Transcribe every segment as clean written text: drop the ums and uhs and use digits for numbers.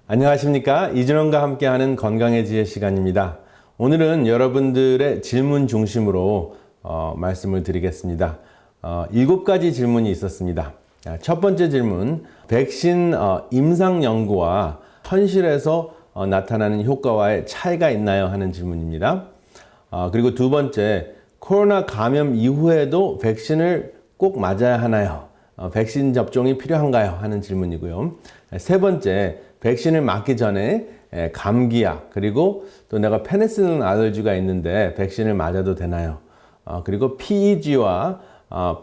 안녕하십니까? 이준원과 함께하는 건강의 지혜 시간입니다. 오늘은 여러분들의 질문 중심으로 말씀을 드리겠습니다. 7가지 질문이 있었습니다. 첫 번째 질문, 백신 임상 연구와 현실에서 나타나는 효과와의 차이가 있나요? 하는 질문입니다. 그리고 두 번째, 코로나 감염 이후에도 백신을 꼭 맞아야 하나요? 백신 접종이 필요한가요? 하는 질문이고요. 세 번째, 백신을 맞기 전에 감기약, 그리고 또 내가 페니실린 알러지가 있는데 백신을 맞아도 되나요? 그리고 PEG와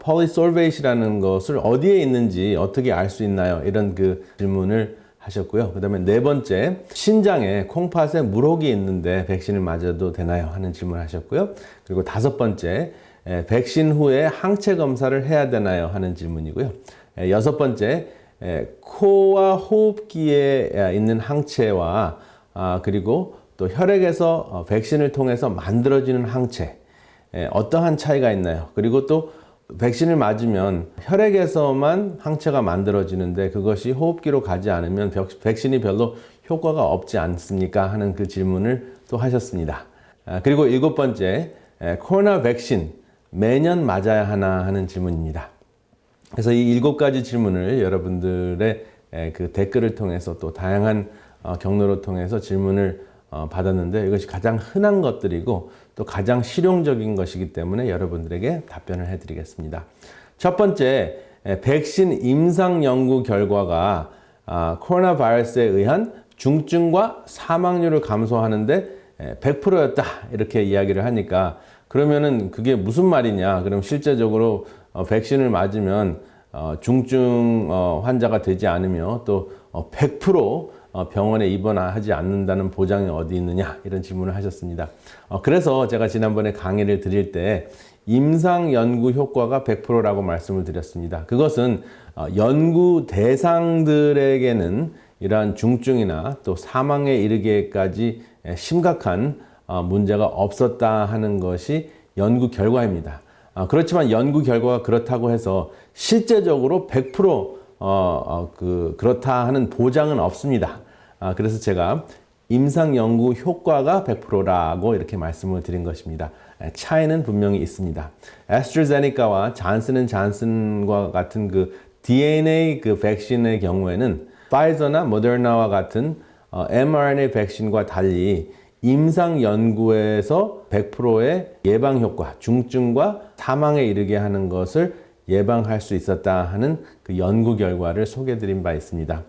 폴리솔베이트라는 것을 어디에 있는지 어떻게 알 수 있나요? 이런 그 질문을 하셨고요. 그 다음에 네 번째, 신장에 콩팥에 물혹이 있는데 백신을 맞아도 되나요? 하는 질문을 하셨고요. 그리고 다섯 번째, 백신 후에 항체 검사를 해야 되나요? 하는 질문이고요. 여섯 번째, 코와 호흡기에 있는 항체와 그리고 또 혈액에서 백신을 통해서 만들어지는 항체, 어떠한 차이가 있나요? 그리고 또 백신을 맞으면 혈액에서만 항체가 만들어지는데 그것이 호흡기로 가지 않으면 백신이 별로 효과가 없지 않습니까? 하는 그 질문을 또 하셨습니다. 그리고 일곱 번째, 코로나 백신 매년 맞아야 하나 하는 질문입니다. 그래서 이 7가지 질문을 여러분들의 그 댓글을 통해서 또 다양한 경로를 통해서 질문을 받았는데 이것이 가장 흔한 것들이고 또 가장 실용적인 것이기 때문에 여러분들에게 답변을 해드리겠습니다. 첫 번째, 백신 임상 연구 결과가 코로나 바이러스에 의한 중증과 사망률을 감소하는데 100%였다 이렇게 이야기를 하니까 그러면은 그게 무슨 말이냐? 그럼 실제적으로 백신을 맞으면 중증 환자가 되지 않으며 또 100% 병원에 입원하지 않는다는 보장이 어디 있느냐? 이런 질문을 하셨습니다. 그래서 제가 지난번에 강의를 드릴 때 임상 연구 효과가 100%라고 말씀을 드렸습니다. 그것은 연구 대상들에게는 이러한 중증이나 또 사망에 이르기까지 심각한 문제가 없었다 하는 것이 연구 결과입니다. 그렇지만 연구 결과가 그렇다고 해서 실제적으로 100% 그렇다 하는 보장은 없습니다. 그래서 제가 임상 연구 효과가 100%라고 이렇게 말씀을 드린 것입니다. 차이는 분명히 있습니다. 애스트라제네카와 잔슨과 같은 그 DNA 그 백신의 경우에는 파이저나 모더나와 같은 mRNA 백신과 달리 임상 연구에서 100%의 예방 효과, 중증과 사망에 이르게 하는 것을 예방할 수 있었다 하는 그 연구 결과를 소개드린 바 있습니다.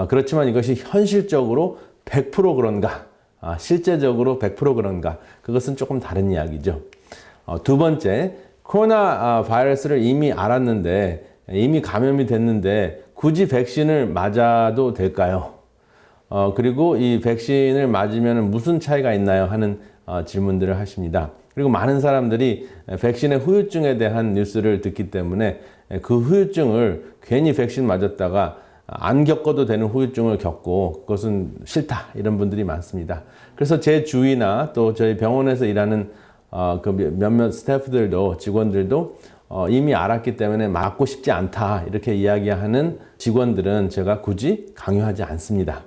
그렇지만 이것이 현실적으로 100% 그런가, 실제적으로 100% 그런가, 그것은 조금 다른 이야기죠. 두 번째, 코로나 바이러스를 이미 알았는데, 이미 감염이 됐는데 굳이 백신을 맞아도 될까요? 그리고 이 백신을 맞으면 무슨 차이가 있나요? 하는 질문들을 하십니다. 그리고 많은 사람들이 백신의 후유증에 대한 뉴스를 듣기 때문에 그 후유증을 괜히 백신 맞았다가 안 겪어도 되는 후유증을 겪고 그것은 싫다 이런 분들이 많습니다. 그래서 제 주위나 또 저희 병원에서 일하는 그 몇몇 스태프들도 직원들도 이미 알았기 때문에 맞고 싶지 않다 이렇게 이야기하는 직원들은 제가 굳이 강요하지 않습니다.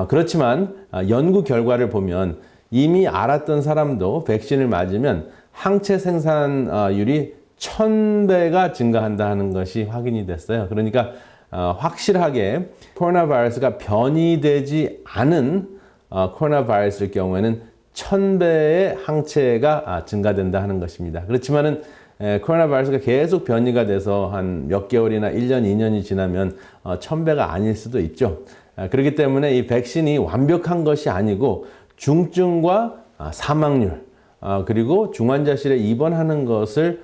그렇지만 연구 결과를 보면 이미 알았던 사람도 백신을 맞으면 항체 생산율이 1000배가 증가한다 하는 것이 확인이 됐어요. 그러니까 확실하게 코로나 바이러스가 변이되지 않은 코로나 바이러스일 경우에는 1000배의 항체가 증가된다 하는 것입니다. 그렇지만은 코로나 바이러스가 계속 변이가 돼서 한 몇 개월이나 1년, 2년이 지나면 1000배가 아닐 수도 있죠. 그렇기 때문에 이 백신이 완벽한 것이 아니고 중증과 사망률 그리고 중환자실에 입원하는 것을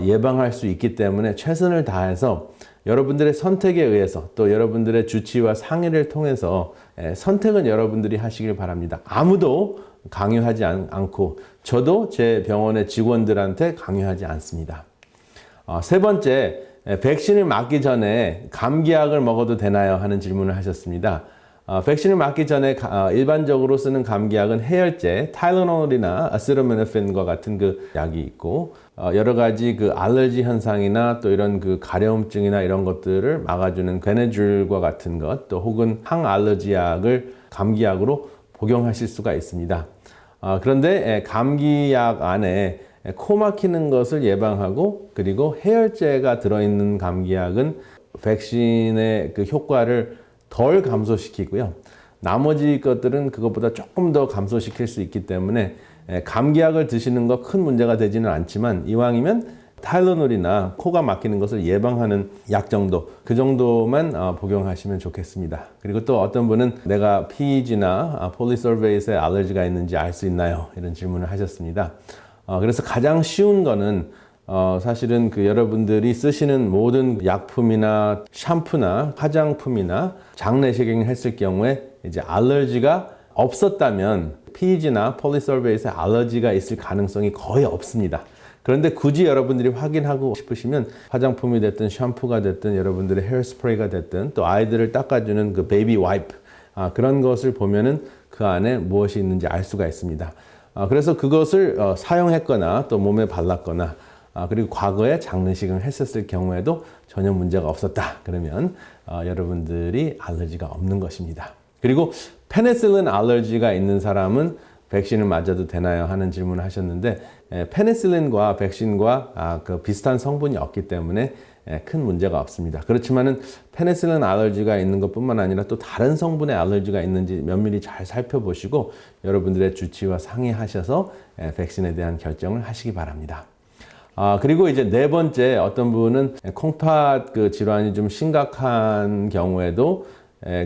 예방할 수 있기 때문에 최선을 다해서 여러분들의 선택에 의해서 또 여러분들의 주치의와 상의를 통해서 선택은 여러분들이 하시길 바랍니다. 아무도 강요하지 않고 저도 제 병원의 직원들한테 강요하지 않습니다. 세 번째, 백신을 맞기 전에 감기약을 먹어도 되나요? 하는 질문을 하셨습니다. 백신을 맞기 전에 일반적으로 쓰는 감기약은 해열제, 타일러놀이나 아세트아민노펜과 같은 그 약이 있고 여러 가지 그 알레르기 현상이나 또 이런 그 가려움증이나 이런 것들을 막아주는 베네줄과 같은 것, 또 혹은 항알레르기 약을 감기약으로 복용하실 수가 있습니다. 그런데 감기약 안에 코 막히는 것을 예방하고 그리고 해열제가 들어있는 감기약은 백신의 그 효과를 덜 감소시키고요. 나머지 것들은 그것보다 조금 더 감소시킬 수 있기 때문에 감기약을 드시는 거 큰 문제가 되지는 않지만 이왕이면 타일러놀이나 코가 막히는 것을 예방하는 약 정도, 그 정도만 복용하시면 좋겠습니다. 그리고 또 어떤 분은 내가 PEG나 폴리솔베이트에 알레르기가 있는지 알 수 있나요? 이런 질문을 하셨습니다. 그래서 가장 쉬운 거는 사실은 그 여러분들이 쓰시는 모든 약품이나 샴푸나 화장품이나 장내시경을 했을 경우에 이제 알레르기가 없었다면 PEG나 폴리솔베이트에 알레르기가 있을 가능성이 거의 없습니다. 그런데 굳이 여러분들이 확인하고 싶으시면 화장품이 됐든 샴푸가 됐든 여러분들의 헤어스프레이가 됐든 또 아이들을 닦아주는 그 베이비 와이프 그런 것을 보면은 그 안에 무엇이 있는지 알 수가 있습니다. 그래서 그것을 사용했거나 또 몸에 발랐거나 그리고 과거에 장내시경을 했었을 경우에도 전혀 문제가 없었다. 그러면 여러분들이 알레르기가 없는 것입니다. 그리고 페니실린 알레르기가 있는 사람은 백신을 맞아도 되나요? 하는 질문을 하셨는데 페니실린과 백신과 그 비슷한 성분이 없기 때문에 큰 문제가 없습니다. 그렇지만은 페니실린 알레르기가 있는 것뿐만 아니라 또 다른 성분의 알레르기가 있는지 면밀히 잘 살펴보시고 여러분들의 주치의와 상의하셔서 백신에 대한 결정을 하시기 바랍니다. 그리고 이제 네 번째, 어떤 분은 콩팥 그 질환이 좀 심각한 경우에도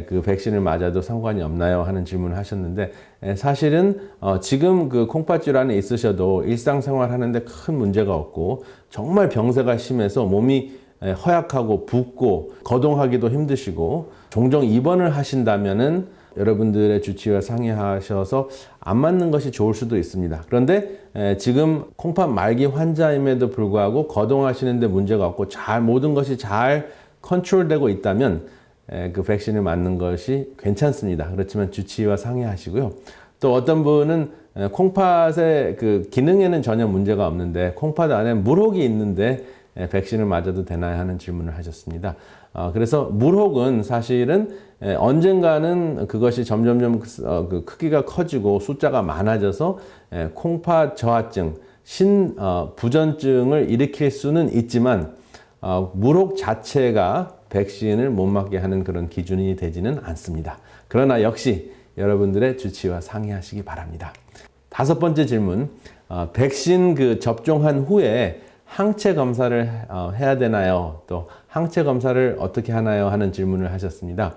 그 백신을 맞아도 상관이 없나요? 하는 질문을 하셨는데 사실은 지금 그 콩팥 질환이 있으셔도 일상생활 하는데 큰 문제가 없고 정말 병세가 심해서 몸이 허약하고 붓고 거동하기도 힘드시고 종종 입원을 하신다면은 여러분들의 주치의와 상의하셔서 안 맞는 것이 좋을 수도 있습니다. 그런데 지금 콩팥 말기 환자임에도 불구하고 거동하시는데 문제가 없고 모든 것이 잘 컨트롤되고 있다면 그 백신을 맞는 것이 괜찮습니다. 그렇지만 주치의와 상의하시고요. 또 어떤 분은 콩팥의 그 기능에는 전혀 문제가 없는데 콩팥 안에 물혹이 있는데 백신을 맞아도 되나요? 하는 질문을 하셨습니다. 그래서 물혹은 사실은 언젠가는 그것이 점점점 그 크기가 커지고 숫자가 많아져서 콩팥 저하증, 부전증을 일으킬 수는 있지만 물혹 자체가 백신을 못 맞게 하는 그런 기준이 되지는 않습니다. 그러나 역시 여러분들의 주치의와 상의하시기 바랍니다. 다섯 번째 질문, 백신 그 접종한 후에 항체 검사를 해야 되나요? 또 항체 검사를 어떻게 하나요? 하는 질문을 하셨습니다.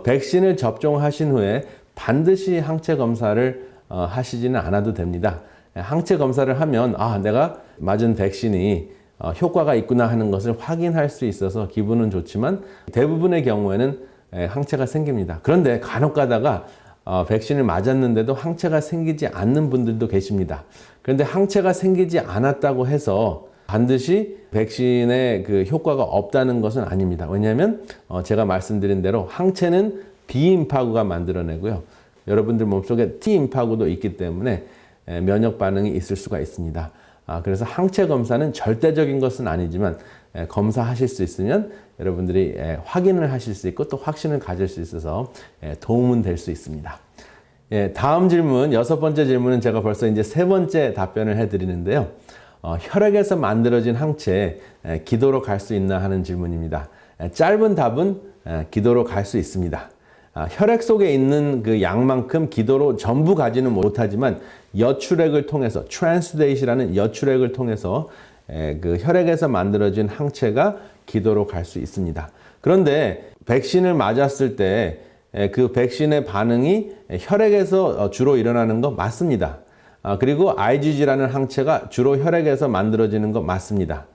백신을 접종하신 후에 반드시 항체 검사를 하시지는 않아도 됩니다. 항체 검사를 하면 내가 맞은 백신이 효과가 있구나 하는 것을 확인할 수 있어서 기분은 좋지만 대부분의 경우에는 항체가 생깁니다. 그런데 간혹 가다가 백신을 맞았는데도 항체가 생기지 않는 분들도 계십니다. 그런데 항체가 생기지 않았다고 해서 반드시 백신의 그 효과가 없다는 것은 아닙니다. 왜냐하면 제가 말씀드린 대로 항체는 B임파구가 만들어내고요. 여러분들 몸속에 T임파구도 있기 때문에 면역 반응이 있을 수가 있습니다. 그래서 항체 검사는 절대적인 것은 아니지만 검사하실 수 있으면 여러분들이 확인을 하실 수 있고 또 확신을 가질 수 있어서 도움은 될 수 있습니다. 다음 질문, 여섯 번째 질문은 제가 벌써 이제 세 번째 답변을 해드리는데요. 혈액에서 만들어진 항체, 기도로 갈 수 있나 하는 질문입니다. 짧은 답은 기도로 갈 수 있습니다. 혈액 속에 있는 그 양만큼 기도로 전부 가지는 못하지만 여출액을 통해서 트랜스데이시라는 여출액을 통해서 그 혈액에서 만들어진 항체가 기도로 갈 수 있습니다. 그런데 백신을 맞았을 때 그 백신의 반응이 혈액에서 주로 일어나는 거 맞습니다. 그리고 IgG라는 항체가 주로 혈액에서 만들어지는 거 맞습니다.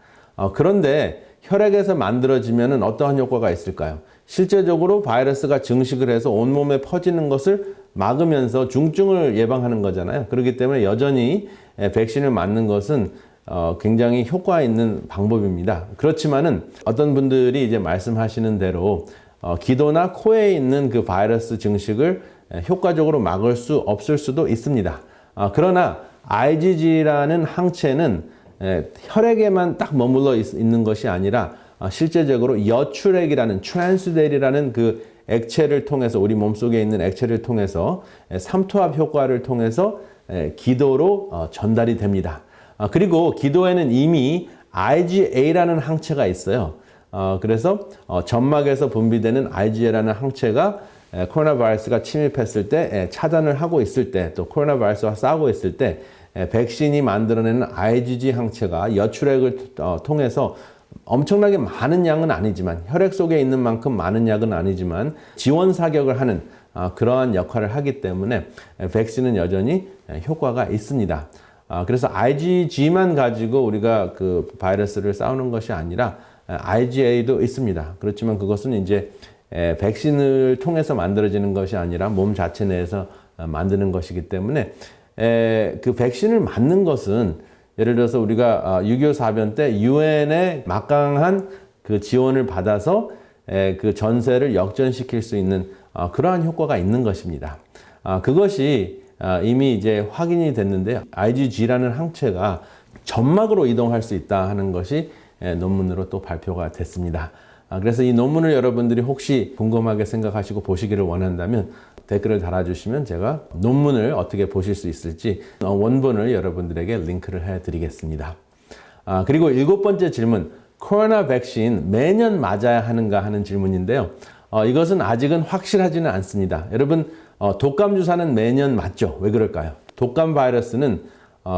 그런데 혈액에서 만들어지면 어떠한 효과가 있을까요? 실제적으로 바이러스가 증식을 해서 온몸에 퍼지는 것을 막으면서 중증을 예방하는 거잖아요. 그렇기 때문에 여전히 백신을 맞는 것은 굉장히 효과 있는 방법입니다. 그렇지만은 어떤 분들이 이제 말씀하시는 대로 기도나 코에 있는 그 바이러스 증식을 효과적으로 막을 수 없을 수도 있습니다. 그러나 IgG라는 항체는 혈액에만 딱 머물러 있는 것이 아니라 실제적으로 여출액이라는 트랜스델이라는 그 액체를 통해서 우리 몸속에 있는 액체를 통해서 삼투압 효과를 통해서 기도로 전달이 됩니다. 그리고 기도에는 이미 IgA라는 항체가 있어요. 그래서 점막에서 분비되는 IgA라는 항체가 코로나 바이러스가 침입했을 때 차단을 하고 있을 때 또 코로나 바이러스와 싸우고 있을 때 백신이 만들어내는 IgG 항체가 여출액을 통해서 엄청나게 많은 양은 아니지만 혈액 속에 있는 만큼 많은 양은 아니지만 지원 사격을 하는 그러한 역할을 하기 때문에 백신은 여전히 효과가 있습니다. 그래서 IgG만 가지고 우리가 그 바이러스를 싸우는 것이 아니라 IgA도 있습니다. 그렇지만 그것은 이제 백신을 통해서 만들어지는 것이 아니라 몸 자체 내에서 만드는 것이기 때문에 그 백신을 맞는 것은 예를 들어서 우리가 6.25 사변 때 유엔의 막강한 그 지원을 받아서 그 전세를 역전시킬 수 있는 그러한 효과가 있는 것입니다. 그것이 이미 이제 확인이 됐는데요. IgG라는 항체가 점막으로 이동할 수 있다 하는 것이 논문으로 또 발표가 됐습니다. 그래서 이 논문을 여러분들이 혹시 궁금하게 생각하시고 보시기를 원한다면 댓글을 달아주시면 제가 논문을 어떻게 보실 수 있을지 원본을 여러분들에게 링크를 해드리겠습니다. 그리고 7번째 질문, 코로나 백신 매년 맞아야 하는가 하는 질문인데요. 이것은 아직은 확실하지는 않습니다. 여러분, 독감 주사는 매년 맞죠? 왜 그럴까요? 독감 바이러스는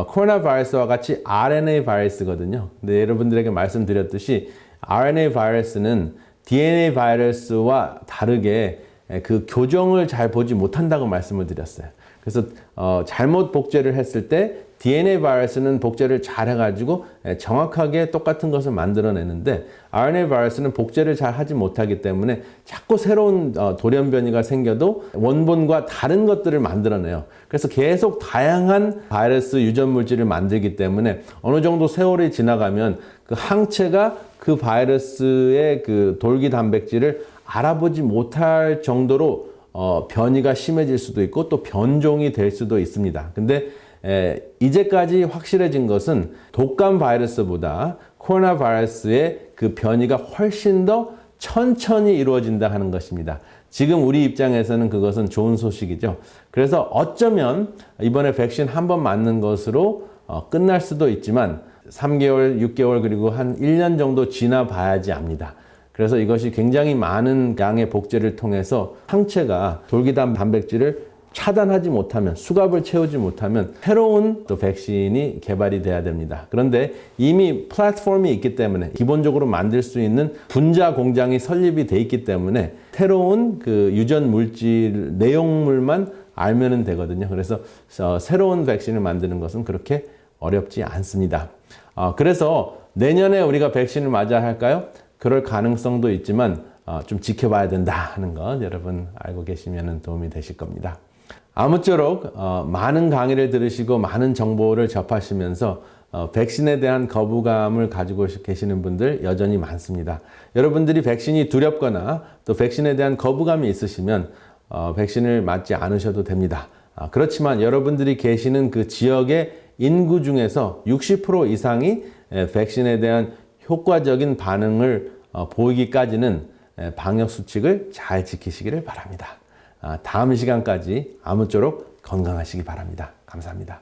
코로나 바이러스와 같이 RNA 바이러스거든요. 근데 여러분들에게 말씀드렸듯이 RNA 바이러스는 DNA 바이러스와 다르게 그 교정을 잘 보지 못한다고 말씀을 드렸어요. 그래서 잘못 복제를 했을 때 DNA 바이러스는 복제를 잘 해가지고 정확하게 똑같은 것을 만들어내는데 RNA 바이러스는 복제를 잘 하지 못하기 때문에 자꾸 새로운 돌연변이가 생겨도 원본과 다른 것들을 만들어내요. 그래서 계속 다양한 바이러스 유전 물질을 만들기 때문에 어느 정도 세월이 지나가면 그 항체가 그 바이러스의 그 돌기 단백질을 알아보지 못할 정도로 변이가 심해질 수도 있고 또 변종이 될 수도 있습니다. 근데 이제까지 확실해진 것은 독감 바이러스보다 코로나 바이러스의 그 변이가 훨씬 더 천천히 이루어진다 하는 것입니다. 지금 우리 입장에서는 그것은 좋은 소식이죠. 그래서 어쩌면 이번에 백신 한 번 맞는 것으로 끝날 수도 있지만 3개월, 6개월 그리고 한 1년 정도 지나 봐야지 압니다. 그래서 이것이 굉장히 많은 양의 복제를 통해서 항체가 돌기단 단백질을 차단하지 못하면, 수갑을 채우지 못하면 새로운 또 백신이 개발이 돼야 됩니다. 그런데 이미 플랫폼이 있기 때문에 기본적으로 만들 수 있는 분자 공장이 설립이 돼 있기 때문에 새로운 그 유전 물질 내용물만 알면 되거든요. 그래서 새로운 백신을 만드는 것은 그렇게 어렵지 않습니다. 그래서 내년에 우리가 백신을 맞아야 할까요? 그럴 가능성도 있지만 좀 지켜봐야 된다 하는 것 여러분 알고 계시면 도움이 되실 겁니다. 아무쪼록 많은 강의를 들으시고 많은 정보를 접하시면서 백신에 대한 거부감을 가지고 계시는 분들 여전히 많습니다. 여러분들이 백신이 두렵거나 또 백신에 대한 거부감이 있으시면 백신을 맞지 않으셔도 됩니다. 그렇지만 여러분들이 계시는 그 지역의 인구 중에서 60% 이상이 백신에 대한 효과적인 반응을 보이기까지는 방역 수칙을 잘 지키시기를 바랍니다. 다음 시간까지 아무쪼록 건강하시기 바랍니다. 감사합니다.